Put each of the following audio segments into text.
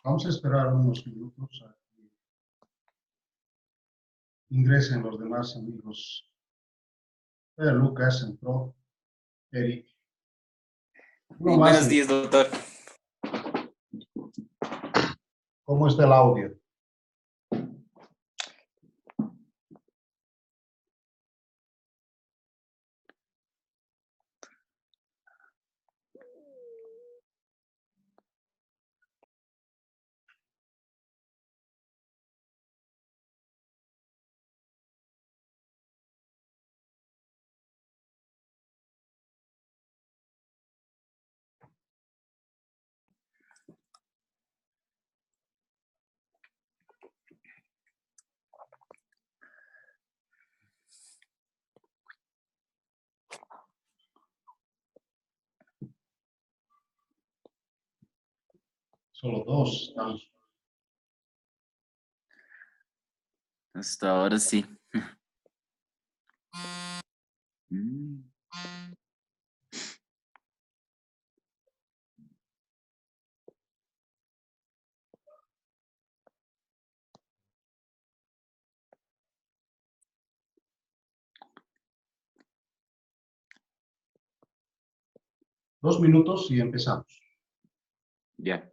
Vamos a esperar unos minutos a que ingresen los demás amigos. Lucas entró, Eric. Uno más. Buenos días, doctor. ¿Cómo está el audio? Solo dos estamos. Hasta ahora sí. Dos minutos y empezamos. Ya.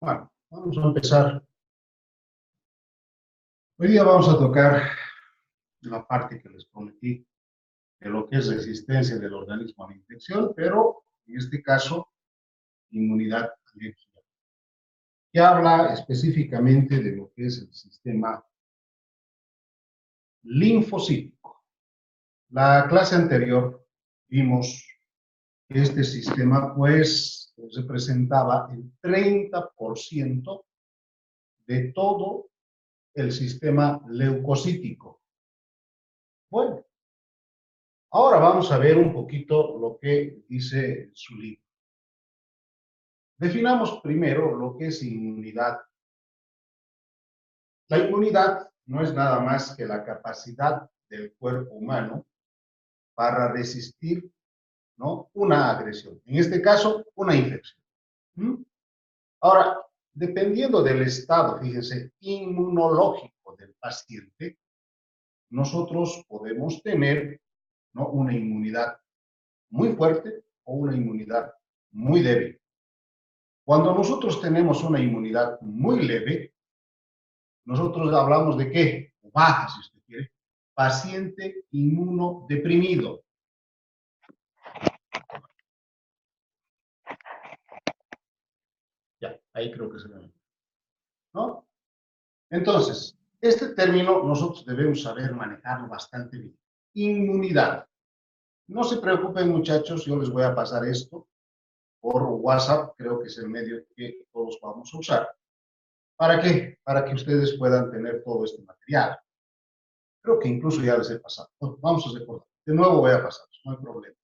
Bueno, vamos a empezar. Hoy día vamos a tocar la parte que les prometí, de lo que es resistencia del organismo a la infección, pero en este caso, inmunidad alérgica, que habla específicamente de lo que es el sistema linfocítico. La clase anterior vimos que este sistema, pues, representaba el 30% de todo el sistema leucocítico. Bueno, ahora vamos a ver un poquito lo que dice su libro. Definamos primero lo que es inmunidad. La inmunidad no es nada más que la capacidad del cuerpo humano para resistir, ¿no?, una agresión. En este caso, una infección. Ahora, dependiendo del estado, fíjense, inmunológico del paciente, nosotros podemos tener, ¿no?, una inmunidad muy fuerte o una inmunidad muy débil. Cuando nosotros tenemos una inmunidad muy leve, nosotros hablamos de qué, o baja si usted quiere, paciente inmunodeprimido. Ya, ahí creo que se ve, ¿no? Entonces, este término nosotros debemos saber manejarlo bastante bien. Inmunidad. No se preocupen, muchachos, yo les voy a pasar esto por WhatsApp, creo que es el medio que todos vamos a usar. ¿Para qué? Para que ustedes puedan tener todo este material. Creo que incluso ya les he pasado. Bueno, vamos a recordar. De nuevo voy a pasar, no hay problema.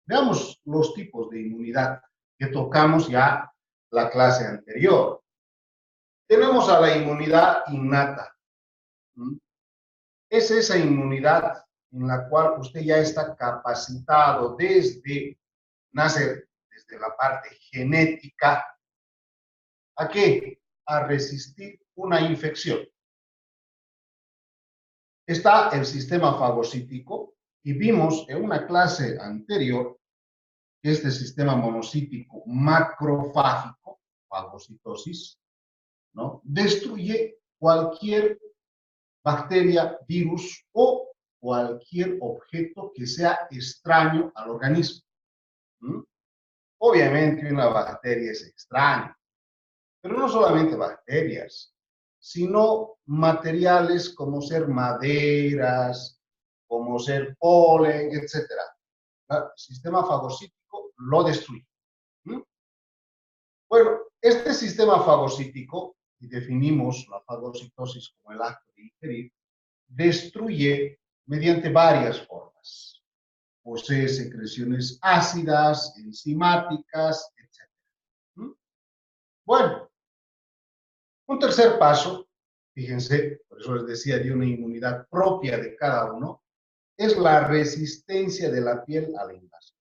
Veamos los tipos de inmunidad que tocamos ya la clase anterior. Tenemos a la inmunidad innata. Es esa inmunidad en la cual usted ya está capacitado desde nacer, desde la parte genética, ¿a qué? A resistir una infección. Está el sistema fagocítico y vimos en una clase anterior que este sistema monocítico macrofágico, fagocitosis, ¿no?, destruye cualquier bacteria, virus o cualquier objeto que sea extraño al organismo. Obviamente una bacteria es extraña, pero no solamente bacterias, sino materiales como ser maderas, como ser polen, etc. El sistema fagocítico lo destruye. Bueno, este sistema fagocítico, y definimos la fagocitosis como el acto de ingerir, destruye mediante varias formas. Posee secreciones ácidas, enzimáticas, etc. Bueno, un tercer paso, fíjense, por eso les decía de una inmunidad propia de cada uno, es la resistencia de la piel a la invasión.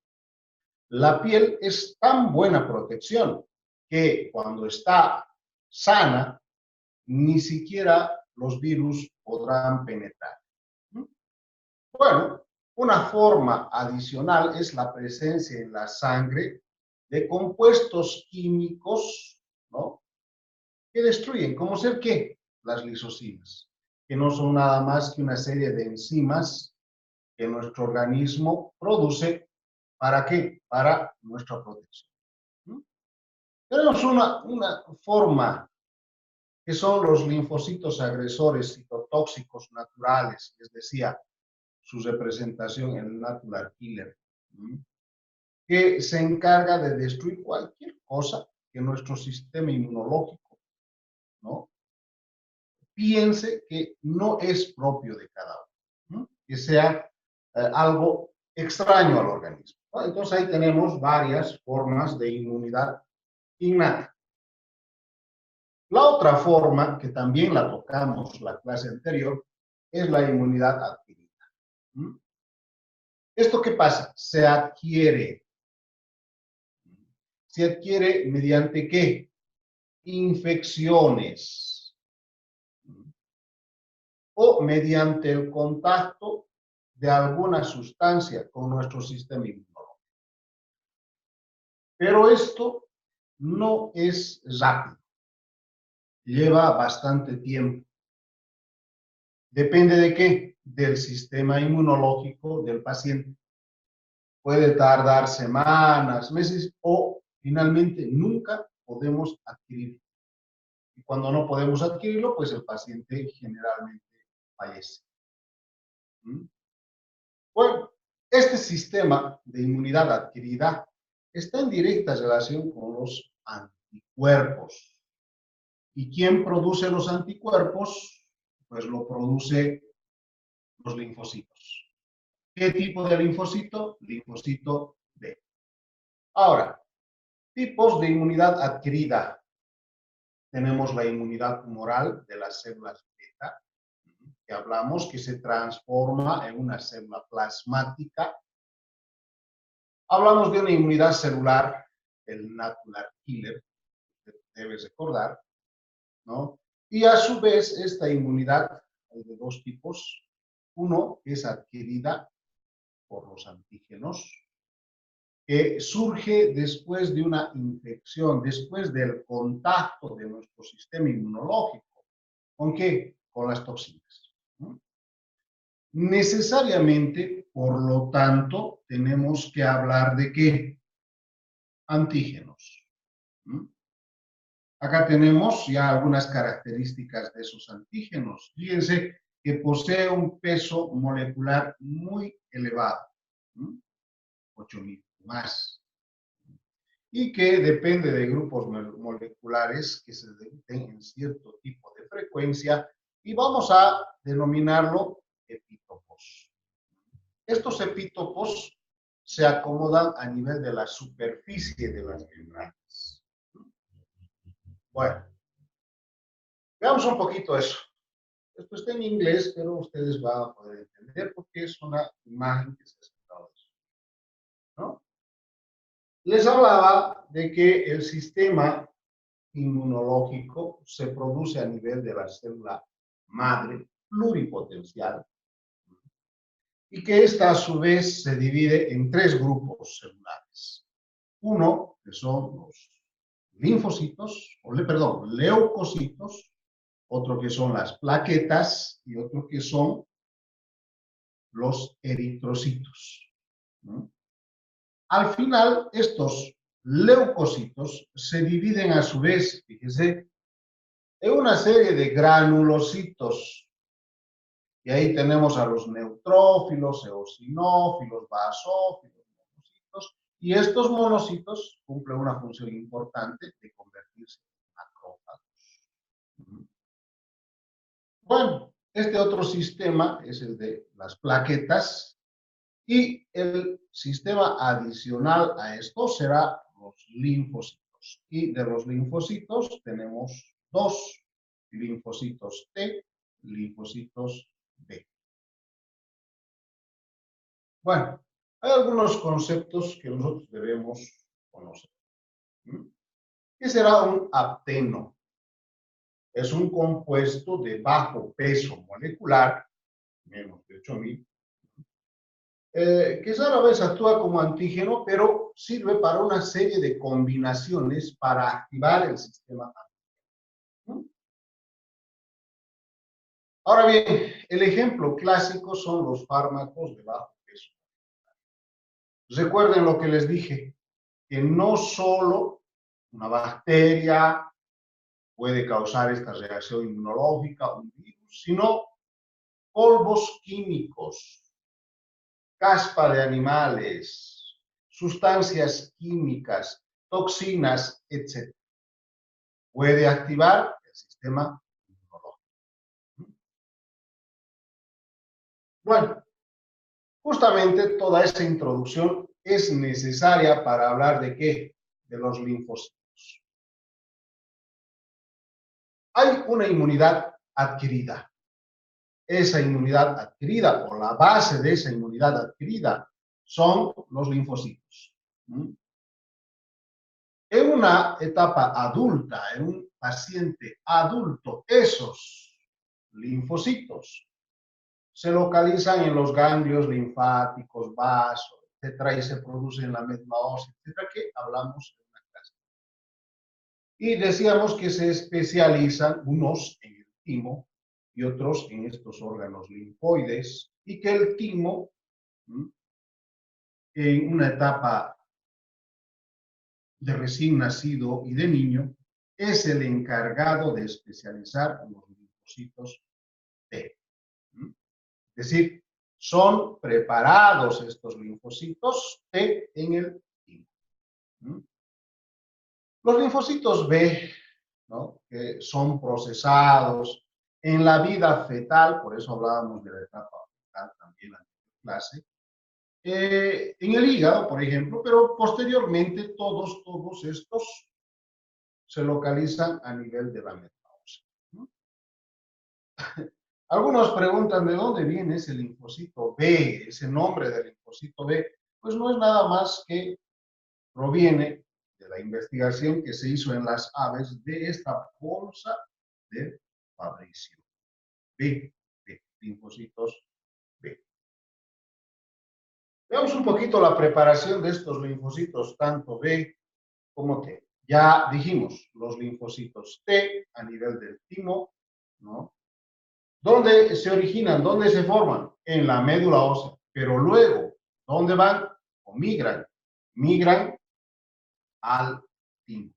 La piel es tan buena protección que cuando está sana, ni siquiera los virus podrán penetrar. Bueno, una forma adicional es la presencia en la sangre de compuestos químicos, ¿no?, que destruyen, como ser ¿qué? Las lisocimas, que no son nada más que una serie de enzimas que nuestro organismo produce. ¿Para qué? Para nuestra protección. Tenemos una forma que son los linfocitos agresores citotóxicos naturales, les decía, su representación en el natural killer, que se encarga de destruir cualquier cosa que nuestro sistema inmunológico, ¿no?, piense que no es propio de cada uno, que sea algo extraño al organismo, ¿no? Entonces ahí tenemos varias formas de inmunidad innata. La otra forma, que también la tocamos la clase anterior, es la inmunidad adquirida. ¿Esto qué pasa? Se adquiere. Se adquiere mediante ¿qué? Infecciones. O mediante el contacto de alguna sustancia con nuestro sistema inmunológico. Pero esto no es rápido. Lleva bastante tiempo. ¿Depende de qué? del sistema inmunológico del paciente. Puede tardar semanas, meses o finalmente nunca podemos adquirirlo. Y cuando no podemos adquirirlo, pues el paciente generalmente fallece. Bueno, este sistema de inmunidad adquirida está en directa relación con los anticuerpos. ¿Y quién produce los anticuerpos? Pues lo produce los linfocitos. ¿Qué tipo de linfocito? Linfocito B. Ahora, tipos de inmunidad adquirida. Tenemos la inmunidad humoral de las células beta, que hablamos que se transforma en una célula plasmática. Hablamos de una inmunidad celular, el natural killer, que debes recordar, ¿no? Y a su vez, esta inmunidad hay de dos tipos. Uno es adquirida por los antígenos, que surge después de una infección, después del contacto de nuestro sistema inmunológico. ¿Con qué? Con las toxinas. ¿No? Necesariamente, por lo tanto, tenemos que hablar de ¿qué? Antígenos. Acá tenemos ya algunas características de esos antígenos. Fíjense que posee un peso molecular muy elevado, 8.000 más, y que depende de grupos moleculares que se detecten en cierto tipo de frecuencia, y vamos a denominarlo epítopos. Estos epítopos se acomodan a nivel de la superficie de las membranas. Bueno, veamos un poquito eso. Esto está en inglés, pero ustedes van a poder entender porque es una imagen que se ha sacado de eso, ¿no? Les hablaba de que el sistema inmunológico se produce a nivel de la célula madre pluripotencial y que esta a su vez se divide en tres grupos celulares. Uno, que son los linfocitos, perdón, leucocitos, otro que son las plaquetas y otro que son los eritrocitos, ¿no? Al final, estos leucocitos se dividen a su vez, fíjese, en una serie de granulocitos. Y ahí tenemos a los neutrófilos, eosinófilos, basófilos, monocitos. Y estos monocitos cumplen una función importante de convertirse en macrófagos. Bueno, este otro sistema es el de las plaquetas. Y el sistema adicional a esto será los linfocitos. Y de los linfocitos tenemos dos, linfocitos T, linfocitos B. Bueno, hay algunos conceptos que nosotros debemos conocer. ¿Qué será un apteno? Es un compuesto de bajo peso molecular, menos de 8.000, que a la vez actúa como antígeno, pero sirve para una serie de combinaciones para activar el sistema antígeno. Ahora bien, el ejemplo clásico son los fármacos de bajo peso. Recuerden lo que les dije, que no solo una bacteria puede causar esta reacción inmunológica, un virus, sino polvos químicos, caspa de animales, sustancias químicas, toxinas, etc. Puede activar el sistema inmunológico. Bueno, justamente toda esta introducción es necesaria para hablar de ¿qué? De los linfocitos. Hay una inmunidad adquirida. Esa inmunidad adquirida o la base de esa inmunidad adquirida son los linfocitos. En una etapa adulta, en un paciente adulto, esos linfocitos se localizan en los ganglios linfáticos, vasos, etcétera, y se producen en la médula ósea, etcétera, que hablamos en una clase. Y decíamos que se especializan unos en el timo y otros en estos órganos linfoides, y que el timo, en una etapa de recién nacido y de niño, es el encargado de especializar los linfocitos T. Es decir, son preparados estos linfocitos T en el timo. Los linfocitos B, ¿no?, que son procesados en la vida fetal, por eso hablábamos de la etapa fetal también en la clase, en el hígado, por ejemplo, pero posteriormente todos estos se localizan a nivel de la médula ósea, ¿no? Algunos preguntan de dónde viene ese linfocito B, ese nombre del linfocito B. Pues no es nada más que proviene de la investigación que se hizo en las aves de esta bolsa de Fabricio. B, linfocitos B. Veamos un poquito la preparación de estos linfocitos, tanto B como T. Ya dijimos, los linfocitos T a nivel del timo, ¿no? ¿Dónde se originan? ¿Dónde se forman? En la médula ósea. Pero luego, ¿dónde van? O migran. Migran al timo,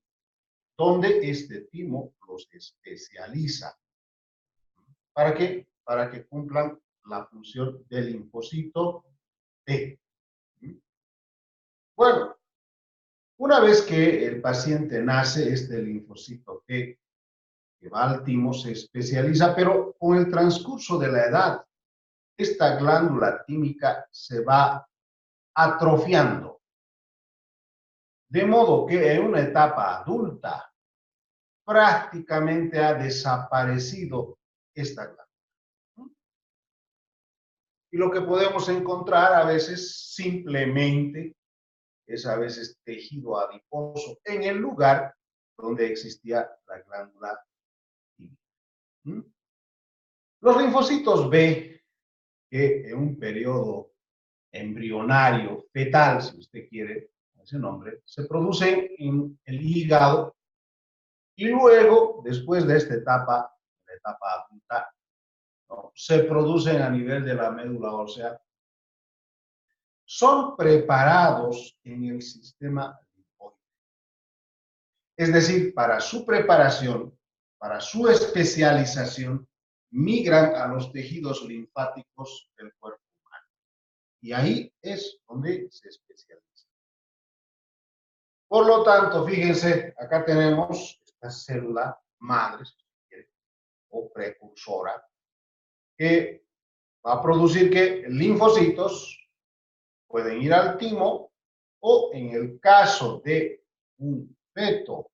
donde este timo los especializa. ¿Para qué? Para que cumplan la función del linfocito T. Bueno, una vez que el paciente nace, este linfocito T que va al timo se especializa, pero con el transcurso de la edad, esta glándula tímica se va atrofiando. De modo que en una etapa adulta prácticamente ha desaparecido esta glándula. Y lo que podemos encontrar a veces simplemente es a veces tejido adiposo en el lugar donde existía la glándula tímica. Los linfocitos B, que en un periodo embrionario, fetal, si usted quiere ese nombre, se producen en el hígado y luego, después de esta etapa, la etapa adulta, ¿no?, se producen a nivel de la médula ósea. Son preparados en el sistema linfóide. Es decir, para su preparación, para su especialización, migran a los tejidos linfáticos del cuerpo humano. Y ahí es donde se especializa. Por lo tanto, fíjense, acá tenemos esta célula madre, si quiere, o precursora, que va a producir que linfocitos pueden ir al timo o, en el caso de un feto,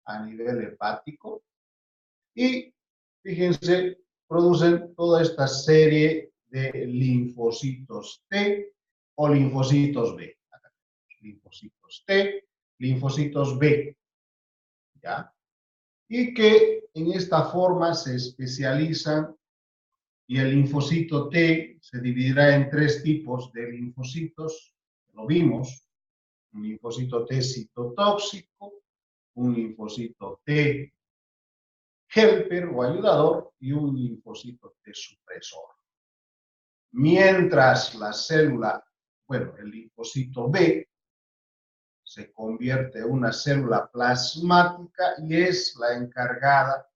a nivel hepático, y fíjense, producen toda esta serie de linfocitos T o linfocitos B. Linfocitos T, linfocitos B, ¿ya? Y que en esta forma se especializan, y el linfocito T se dividirá en tres tipos de linfocitos, lo vimos: un linfocito T citotóxico, un linfocito T helper o ayudador y un linfocito T supresor. Mientras la célula, bueno, el linfocito B se convierte en una célula plasmática y es la encargada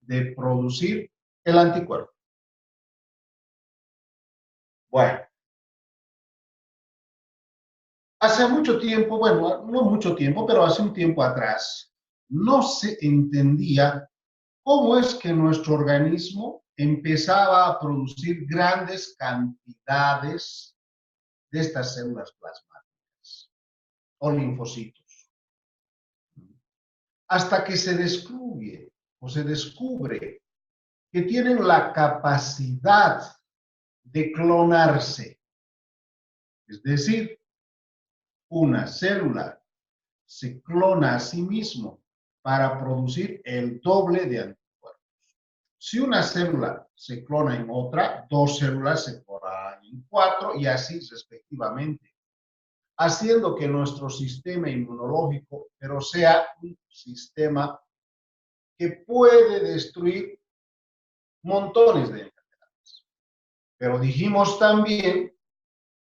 de producir el anticuerpo. Bueno, hace mucho tiempo, bueno, no mucho tiempo, pero hace un tiempo atrás, no se entendía cómo es que nuestro organismo empezaba a producir grandes cantidades de estas células plasmáticas o linfocitos. Hasta que se descubre que tienen la capacidad de clonarse. Es decir, una célula se clona a sí mismo para producir el doble de anticuerpos. Si una célula se clona en otra, dos células se clonarán en cuatro y así respectivamente, haciendo que nuestro sistema inmunológico, pero sea un sistema que puede destruir montones de enfermedades. Pero dijimos también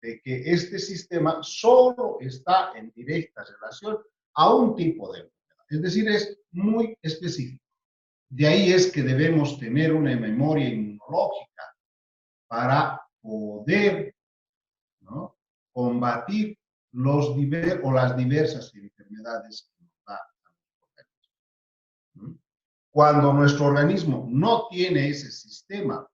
de que este sistema solo está en directa relación a un tipo de enfermedad. Es decir, es muy específico. De ahí es que debemos tener una memoria inmunológica para poder, ¿no?, combatir las diversas enfermedades que nos da a nuestro organismo. Cuando nuestro organismo no tiene ese sistema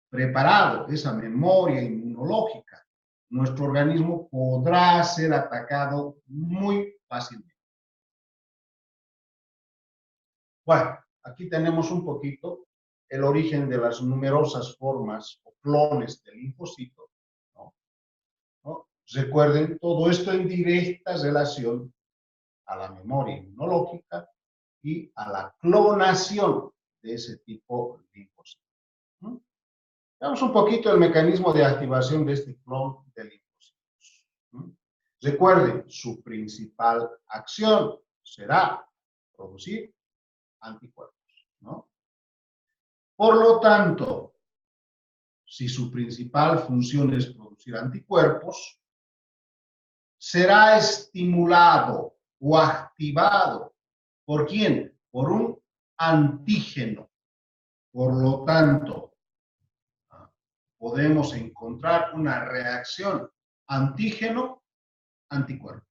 preparado, esa memoria inmunológica, nuestro organismo podrá ser atacado muy fácilmente. Bueno, aquí tenemos un poquito el origen de las numerosas formas o clones del linfocito, ¿no? ¿No? Recuerden, todo esto en directa relación a la memoria inmunológica y a la clonación de ese tipo de linfocitos. ¿No? Veamos un poquito el mecanismo de activación de este clon de linfocitos. ¿No? Recuerden, su principal acción será producir anticuerpos, ¿no? Por lo tanto, si su principal función es producir anticuerpos, será estimulado o activado. ¿Por quién? Por un antígeno. Por lo tanto, podemos encontrar una reacción antígeno-anticuerpo.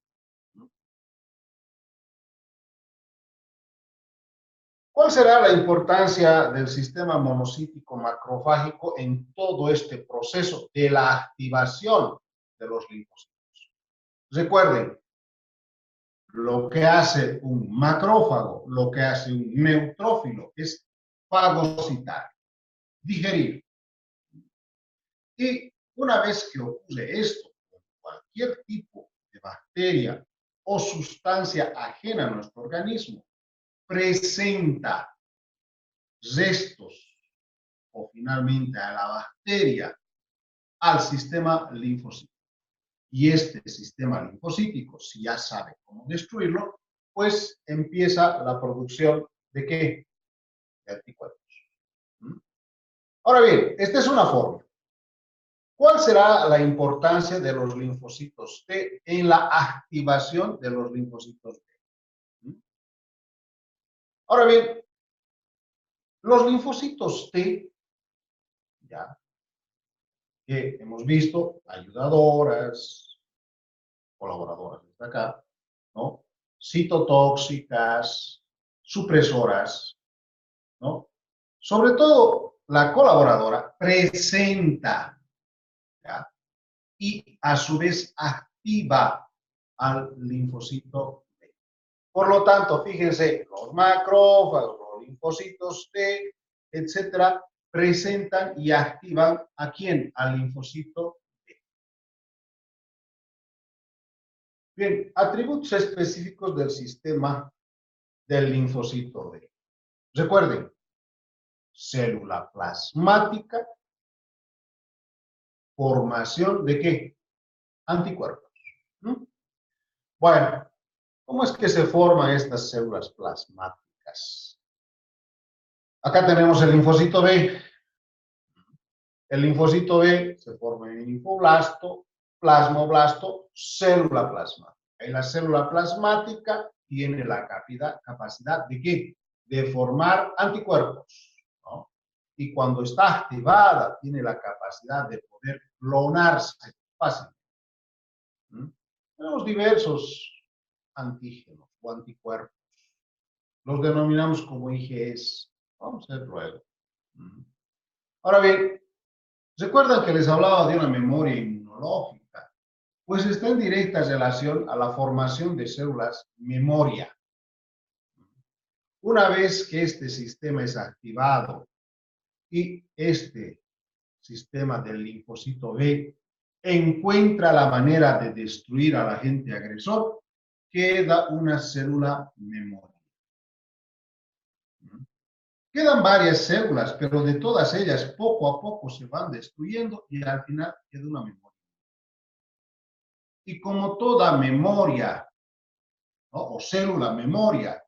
¿Cuál será la importancia del sistema monocítico macrofágico en todo este proceso de la activación de los linfocitos? Recuerden, lo que hace un macrófago, lo que hace un neutrófilo es fagocitar, digerir. Y una vez que ocurre esto, cualquier tipo de bacteria o sustancia ajena a nuestro organismo presenta restos o finalmente a la bacteria al sistema linfocítico. Y este sistema linfocítico, si ya sabe cómo destruirlo, pues empieza la producción ¿de qué? De anticuerpos. Ahora bien, esta es una forma. ¿Cuál será la importancia de los linfocitos T en la activación de los linfocitos T? Ahora bien, los linfocitos T, ya, que hemos visto, ayudadoras, colaboradoras desde acá, ¿no? Citotóxicas, supresoras, ¿no? Sobre todo, la colaboradora presenta, ¿ya?, y a su vez activa al linfocito T. Por lo tanto, fíjense, los macrófagos, los linfocitos T, etcétera, presentan y activan ¿a quién? Al linfocito T. Bien, atributos específicos del sistema del linfocito T. Recuerden, célula plasmática, formación ¿de qué? Anticuerpos. Bueno, ¿cómo es que se forman estas células plasmáticas? Acá tenemos el linfocito B. El linfocito B se forma en linfoblasto, plasmoblasto, célula plasmática. Y la célula plasmática tiene la capacidad ¿de qué? De formar anticuerpos, ¿no? Y cuando está activada, tiene la capacidad de poder clonarse fácilmente. Tenemos diversos antígenos o anticuerpos. Los denominamos como IgS. Vamos a ver luego. Ahora bien, ¿recuerdan que les hablaba de una memoria inmunológica? Pues está en directa relación a la formación de células memoria. Una vez que este sistema es activado y este sistema del linfocito B encuentra la manera de destruir al agente agresor, queda una célula memoria. Quedan varias células, pero de todas ellas poco a poco se van destruyendo y al final queda una memoria. Y como toda memoria, ¿no?, o célula memoria,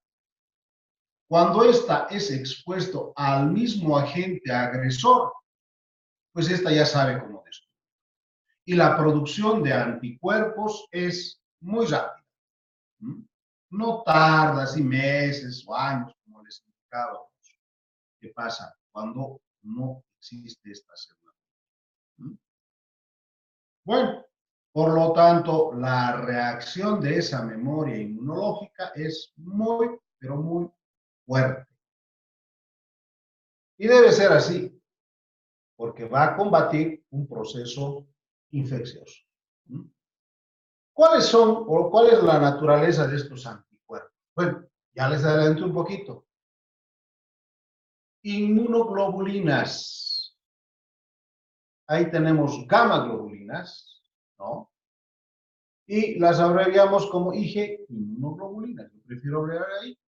Cuando ésta es expuesto al mismo agente agresor, pues ésta ya sabe cómo destruir. Y la producción de anticuerpos es muy rápida. No tarda así meses o años, como les indicaba. ¿Qué pasa cuando no existe esta célula? Bueno, por lo tanto, la reacción de esa memoria inmunológica es muy, pero muy fuerte. Y debe ser así, porque va a combatir un proceso infeccioso. ¿Cuáles son o cuál es la naturaleza de estos anticuerpos? Bueno, ya les adelanto un poquito. Inmunoglobulinas. Ahí tenemos gamma globulinas, ¿no? Y las abreviamos como IG, inmunoglobulinas. Yo prefiero abreviar ahí.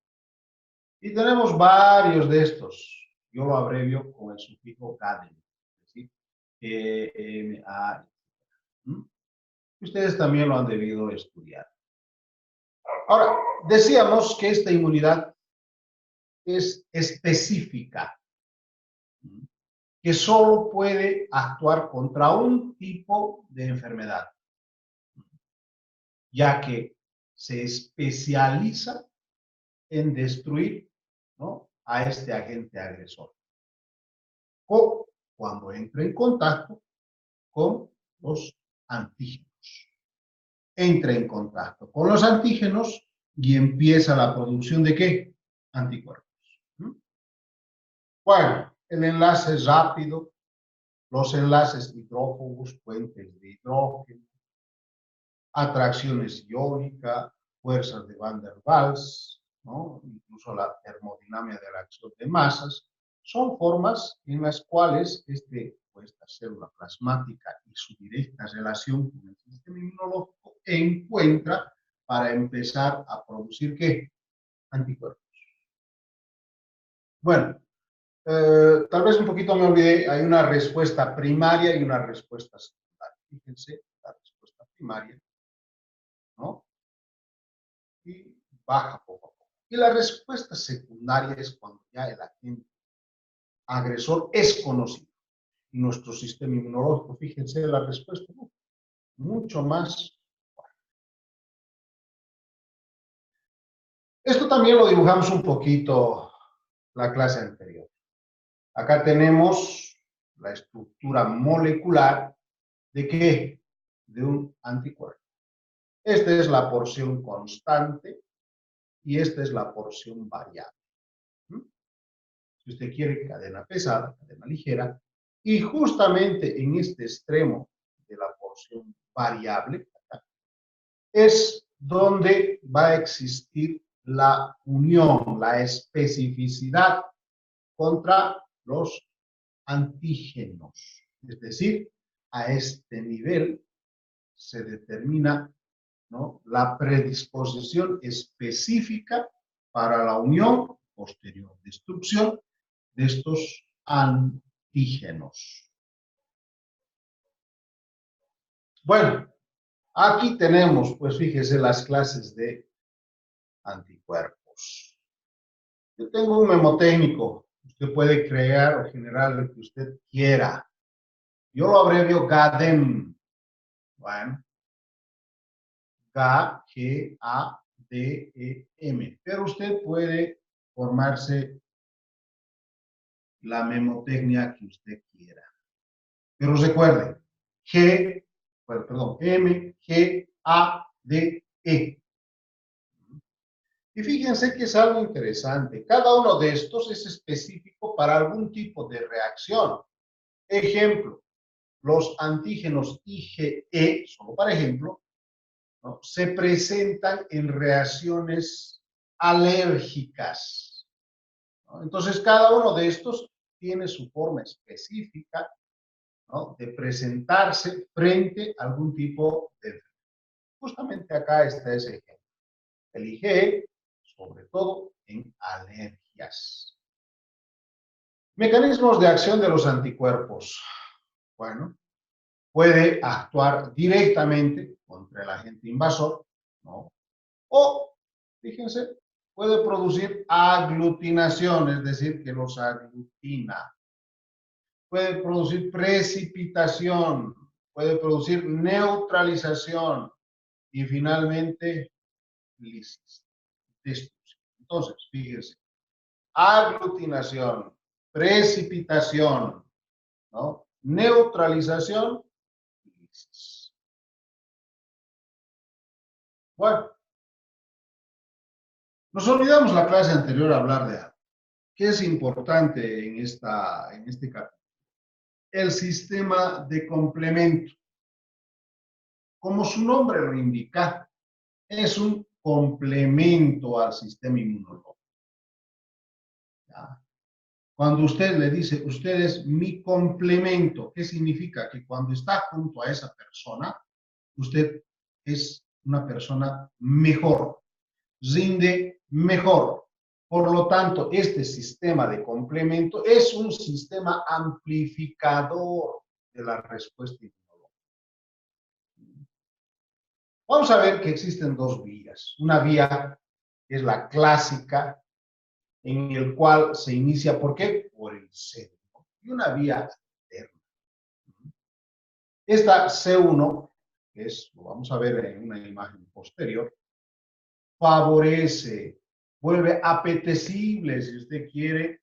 Y tenemos varios de estos. Yo lo abrevio con el sufijo GADEN, es decir, EMA. Ustedes también lo han debido estudiar. Ahora, decíamos que esta inmunidad es específica, que solo puede actuar contra un tipo de enfermedad, ya que se especializa en destruir, ¿no?, a este agente agresor, o cuando entra en contacto con los antígenos. Entra en contacto con los antígenos y empieza la producción de ¿qué? Anticuerpos. Bueno, el enlace es rápido, los enlaces hidrófobos, puentes de hidrógeno, atracciones iónicas, fuerzas de Van der Waals, ¿no?, incluso la termodinámica de la acción de masas, son formas en las cuales esta célula plasmática y su directa relación con el sistema inmunológico encuentra para empezar a producir ¿qué? Anticuerpos. Bueno, tal vez un poquito me olvidé, hay una respuesta primaria y una respuesta secundaria. Fíjense, la respuesta primaria, ¿no?, y baja poco a poco. Y la respuesta secundaria es cuando ya el agente agresor es conocido. Y nuestro sistema inmunológico, fíjense la respuesta, mucho más. Esto también lo dibujamos un poquito la clase anterior. Acá tenemos la estructura molecular ¿de qué? De un anticuerpo. Esta es la porción constante y esta es la porción variable. Si usted quiere cadena pesada, cadena ligera, y justamente en este extremo de la porción variable, es donde va a existir la unión, la especificidad contra los antígenos. Es decir, a este nivel se determina, ¿no?, la predisposición específica para la unión, posterior destrucción de estos antígenos. Bueno, aquí tenemos, pues fíjese, las clases de anticuerpos. Yo tengo un memotécnico. Usted puede crear o generar lo que usted quiera. Yo lo abrevio GADEM. Bueno, G-A-D-E-M. Pero usted puede formarse la memotecnia que usted quiera. Pero recuerde, M-G-A-D-E. Y fíjense que es algo interesante. Cada uno de estos es específico para algún tipo de reacción. Ejemplo, los antígenos IgE, solo para ejemplo, ¿no?, se presentan en reacciones alérgicas, ¿no? Entonces, cada uno de estos tiene su forma específica, ¿no?, de presentarse frente a algún tipo de enfermedad. Justamente acá está ese ejemplo. El IgE, sobre todo en alergias. Mecanismos de acción de los anticuerpos. Bueno, puede actuar directamente contra el agente invasor, ¿no?, o, fíjense, puede producir aglutinación, es decir, que los aglutina. Puede producir precipitación, puede producir neutralización y finalmente lisis, destrucción. Entonces, fíjense, aglutinación, precipitación, ¿no? Neutralización y lisis. Bueno, nos olvidamos la clase anterior a hablar de algo que es importante en este capítulo. El sistema de complemento. Como su nombre lo indica, es un complemento al sistema inmunológico. ¿Ya? Cuando usted le dice, usted es mi complemento, ¿qué significa? Que cuando está junto a esa persona, usted es una persona mejor, rinde mejor. Por lo tanto, este sistema de complemento es un sistema amplificador de la respuesta inmunológica. Vamos a ver que existen dos vías. Una vía es la clásica, en el cual se inicia, ¿por qué? Por el centro. Y una vía interna. Esta C1, que es, lo vamos a ver en una imagen posterior, favorece, vuelve apetecible, si usted quiere,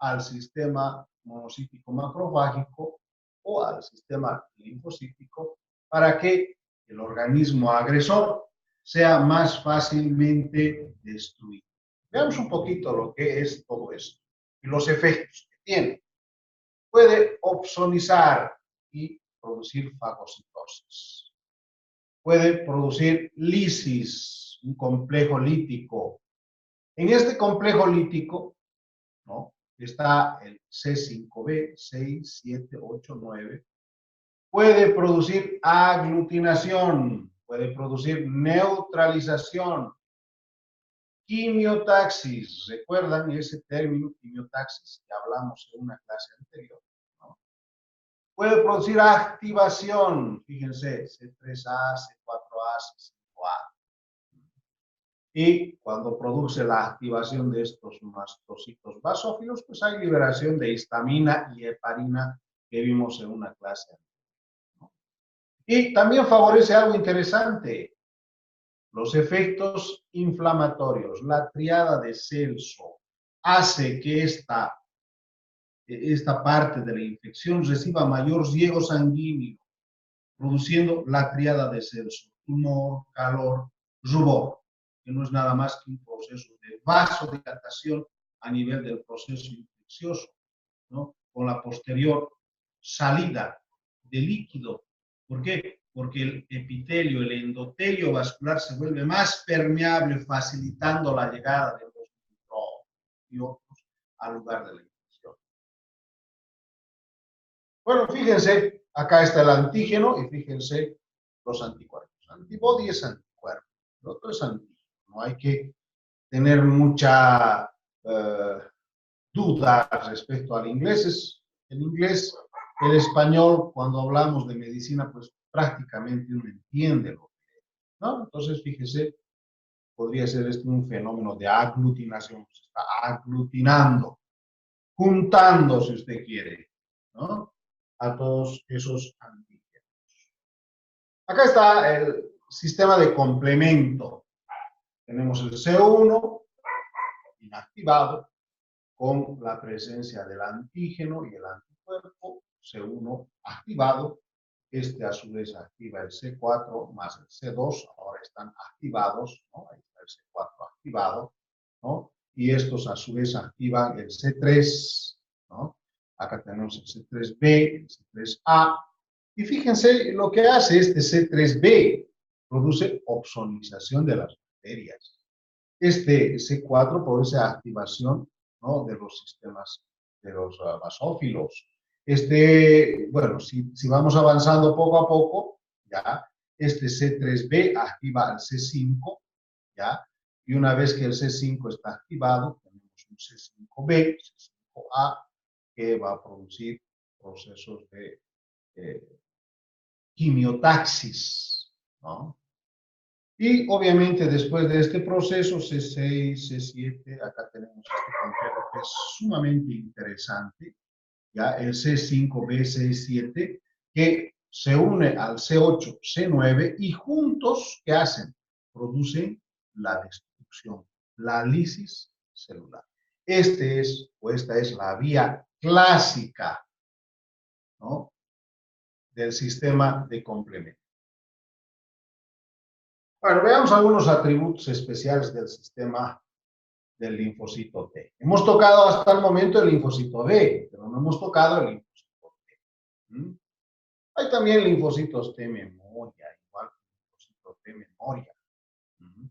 al sistema monocítico macrofágico o al sistema linfocítico para que el organismo agresor sea más fácilmente destruido. Veamos un poquito lo que es todo esto y los efectos que tiene. Puede opsonizar y producir fagocitosis. Puede producir lisis, un complejo lítico. En este complejo lítico, ¿no?, está el C5b, 6, 7, 8, 9. Puede producir aglutinación, puede producir neutralización, quimiotaxis. ¿Recuerdan ese término, quimiotaxis, que hablamos en una clase anterior, ¿no? Puede producir activación, fíjense, C3A, C4A, C5A. Y cuando produce la activación de estos mastocitos basófilos, pues hay liberación de histamina y heparina que vimos en una clase anterior, ¿no? Y también favorece algo interesante, los efectos inflamatorios. La triada de Celso hace que esta parte de la infección reciba mayor riego sanguíneo, produciendo la triada de Celso: tumor, calor, rubor, que no es nada más que un proceso de vasodilatación a nivel del proceso infeccioso, ¿no?, con la posterior salida de líquido. ¿Por qué? Porque el epitelio, el endotelio vascular se vuelve más permeable, facilitando la llegada de los microbios y otros al lugar de la infección. Bueno, fíjense, acá está el antígeno y fíjense los anticuerpos. Antibody es anticuerpo, el otro es antígeno. No hay que tener mucha duda respecto al inglés. El inglés, el español, cuando hablamos de medicina, pues prácticamente uno entiende lo que es, ¿no? Entonces, fíjese, podría ser esto un fenómeno de aglutinación. Se está aglutinando, juntando, si usted quiere, ¿no?, a todos esos antígenos. Acá está el sistema de complemento. Tenemos el C1 inactivado con la presencia del antígeno y el anticuerpo. C1 activado. Este a su vez activa el C4 más el C2. Ahora están activados, ¿no? Ahí está el C4 activado, ¿no? Y estos a su vez activan el C3, ¿no? Acá tenemos el C3b, el C3a. Y fíjense lo que hace este C3b. Produce opsonización de las bacterias. Este C4 produce activación, ¿no?, de los sistemas de los basófilos. Bueno, si vamos avanzando poco a poco, ya, este C3b activa al C5, ya, y una vez que el C5 está activado, tenemos un C5b, C5a, que va a producir procesos de quimiotaxis, ¿no? Y obviamente después de este proceso, C6, C7, acá tenemos este complejo que es sumamente interesante, ya el C5, B6, 7, que se une al C8, C9 y juntos, ¿qué hacen? Producen la destrucción, la lisis celular. Esta es la vía clásica, ¿no?, del sistema de complemento. Bueno, veamos algunos atributos especiales del sistema del linfocito T. Hemos tocado hasta el momento el linfocito B, pero no hemos tocado el linfocito T. ¿Mm? Hay también linfocitos T memoria, igual que linfocitos T memoria. ¿Mm?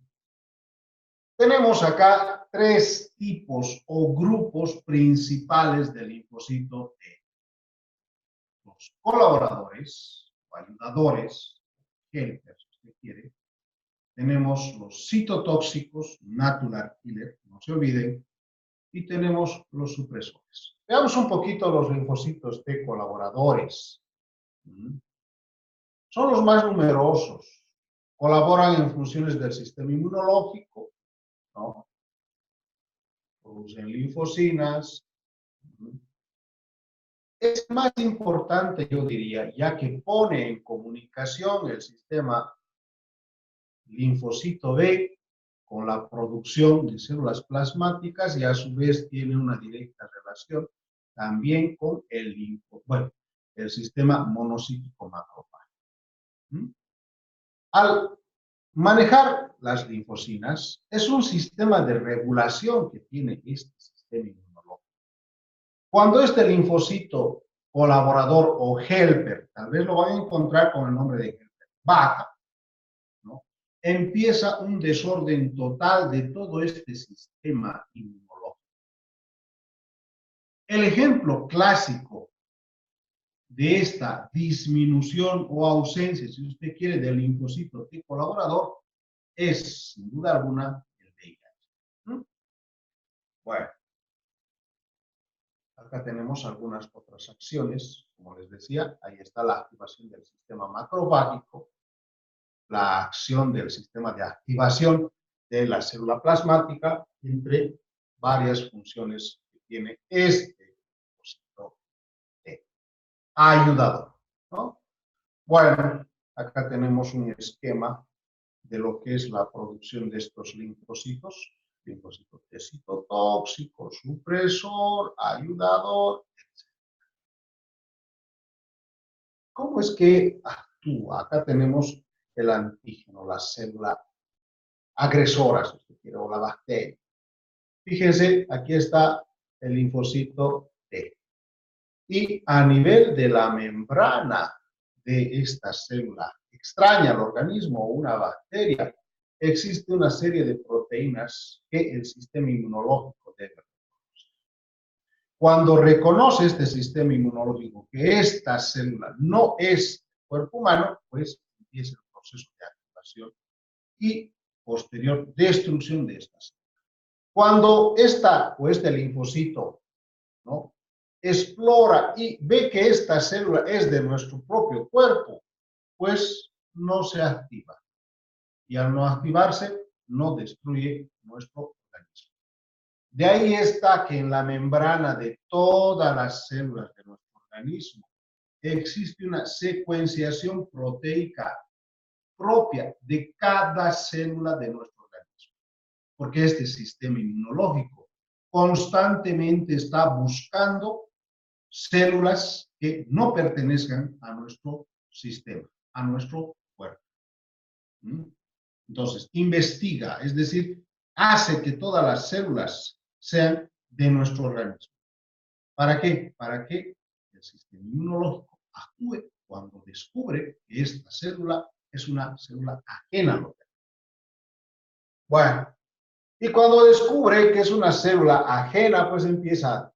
Tenemos acá tres tipos o grupos principales del linfocito T. Los colaboradores o ayudadores, helpers, si usted quiere. Tenemos los citotóxicos, natural killer, no se olviden, y tenemos los supresores. Veamos un poquito los linfocitos T colaboradores. Son los más numerosos, colaboran en funciones del sistema inmunológico, ¿no? Producen linfocinas. Es más importante, yo diría, ya que pone en comunicación el sistema linfocito B con la producción de células plasmáticas y a su vez tiene una directa relación también con el sistema monocítico macrófago. Al manejar las linfocinas, es un sistema de regulación que tiene este sistema inmunológico. Cuando este linfocito colaborador o helper, tal vez lo van a encontrar con el nombre de helper, baja, ¿no?, empieza un desorden total de todo este sistema inmunológico. El ejemplo clásico de esta disminución o ausencia, si usted quiere, del linfocito T colaborador es, sin duda alguna, el VIH. Bueno, acá tenemos algunas otras acciones. Como les decía, ahí está la activación del sistema macrofágico, la acción del sistema de activación de la célula plasmática, entre varias funciones que tiene este linfocito T ayudador, ¿no? Bueno, acá tenemos un esquema de lo que es la producción de estos linfocitos, linfocito T citotóxico, supresor, ayudador, etc. ¿Cómo es que actúa? Acá tenemos el antígeno, la célula agresora, si usted quiere, o la bacteria. Fíjense, aquí está el linfocito T. Y a nivel de la membrana de esta célula extraña al organismo o una bacteria, existe una serie de proteínas que el sistema inmunológico debe reconocer. Cuando reconoce este sistema inmunológico que esta célula no es cuerpo humano, pues empieza el proceso de activación y posterior destrucción de esta célula. Cuando este linfocito, ¿no?, explora y ve que esta célula es de nuestro propio cuerpo, pues no se activa. Y al no activarse, no destruye nuestro organismo. De ahí está que en la membrana de todas las células de nuestro organismo existe una secuenciación proteica propia de cada célula de nuestro organismo. Porque este sistema inmunológico constantemente está buscando células que no pertenezcan a nuestro sistema, a nuestro cuerpo. Entonces, investiga, es decir, hace que todas las células sean de nuestro organismo. ¿Para qué? Para que el sistema inmunológico actúe cuando descubre que esta célula es una célula ajena al organismo. Bueno, y cuando descubre que es una célula ajena, pues empieza